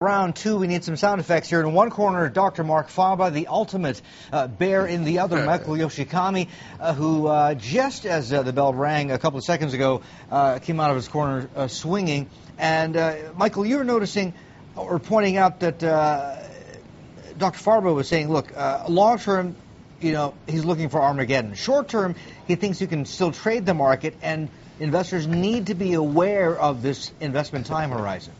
Round two, we need some sound effects here. In one corner, Dr. Marc Faber, the ultimate bear in the other, Michael Yoshikami, who just as the bell rang a couple of seconds ago, came out of his corner swinging. And Michael, you were noticing or pointing out that Dr. Faber was saying, look, long term, you know, he's looking for Armageddon. Short term, he thinks you can still trade the market, and investors need to be aware of this investment time horizon.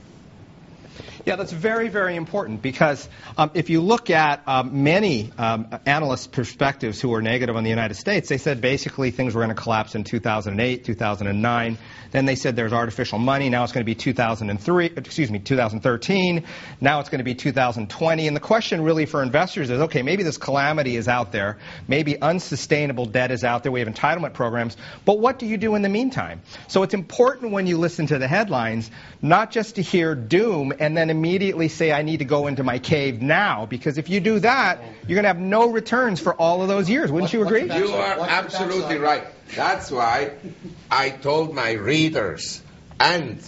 Yeah, that's very, very important because if you look at many analysts' perspectives who were negative on the United States, they said basically things were going to collapse in 2008, 2009. Then they said there's artificial money. Now it's going to be 2013. Now it's going to be 2020. And the question really for investors is, okay, maybe this calamity is out there. Maybe unsustainable debt is out there. We have entitlement programs. But what do you do in the meantime? So it's important when you listen to the headlines, not just to hear doom and then immediately say, I need to go into my cave now, because if you do that, you're going to have no returns for all of those years. Wouldn't you agree? You are absolutely right. That's why I told my readers and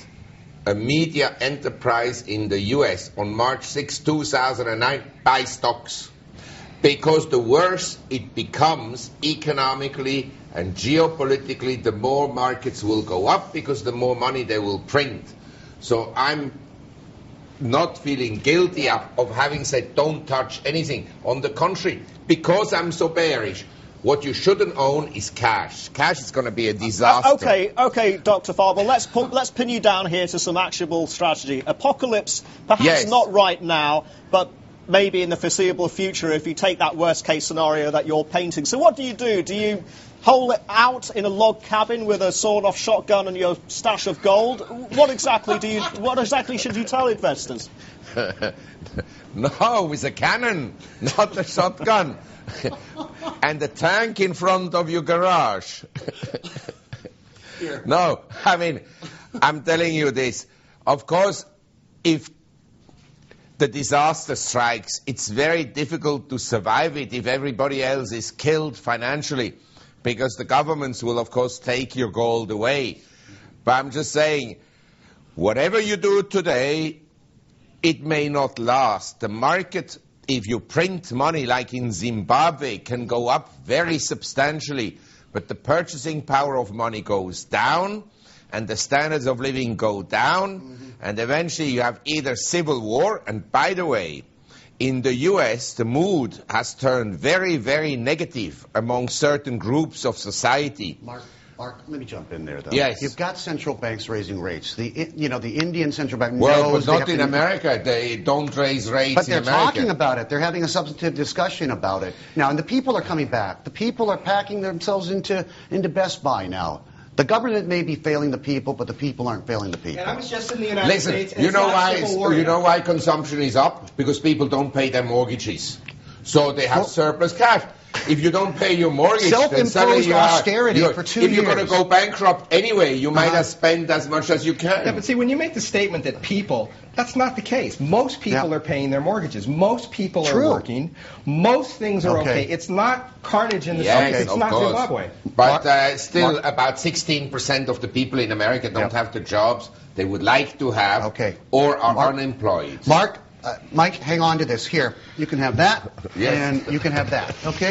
a media enterprise in the US on March 6, 2009, buy stocks. Because the worse it becomes economically and geopolitically, the more markets will go up because the more money they will print. So I'm not feeling guilty of having said don't touch anything. On the contrary, because I'm so bearish, what you shouldn't own is cash. Cash is going to be a disaster. Okay, Dr. Faber, let's pin you down here to some actionable strategy. Apocalypse, perhaps not right now, but maybe in the foreseeable future if you take that worst-case scenario that you're painting. So what do you do? Do you hole it out in a log cabin with a sawed-off shotgun and your stash of gold? What exactly should you tell investors? No, with a cannon, not a shotgun. And a tank in front of your garage. No, I mean, I'm telling you this. Of course, if the disaster strikes, it's very difficult to survive it if everybody else is killed financially, because the governments will, of course, take your gold away. But I'm just saying, whatever you do today, it may not last. The market, if you print money like in Zimbabwe, can go up very substantially, but the purchasing power of money goes down, and the standards of living go down, and eventually you have either civil war, and by the way, in the US, the mood has turned very, very negative among certain groups of society. Mark, let me jump in there, though. Yes. You've got central banks raising rates. The Indian central bank well, knows but not in America. They don't raise rates but in America. But they're talking about it. They're having a substantive discussion about it. Now, and the people are coming back. The people are packing themselves into Best Buy now. The government may be failing the people, but the people aren't failing the people. And I was just in the United States. You know why consumption is up? Because people don't pay their mortgages. So they have surplus cash. If you don't pay your mortgage, then suddenly you austerity for 2 years. If you're going to go bankrupt anyway, you might have spent as much as you can. Yeah, but see, when you make the statement that people, that's not the case. Most people are paying their mortgages. Most people are working. Most things are okay. It's not carnage in the streets. It's not Zimbabwe. But still, about 16% of the people in America don't have the jobs they would like to have or are unemployed. Mike, hang on to this. Here, you can have that, and you can have that, okay?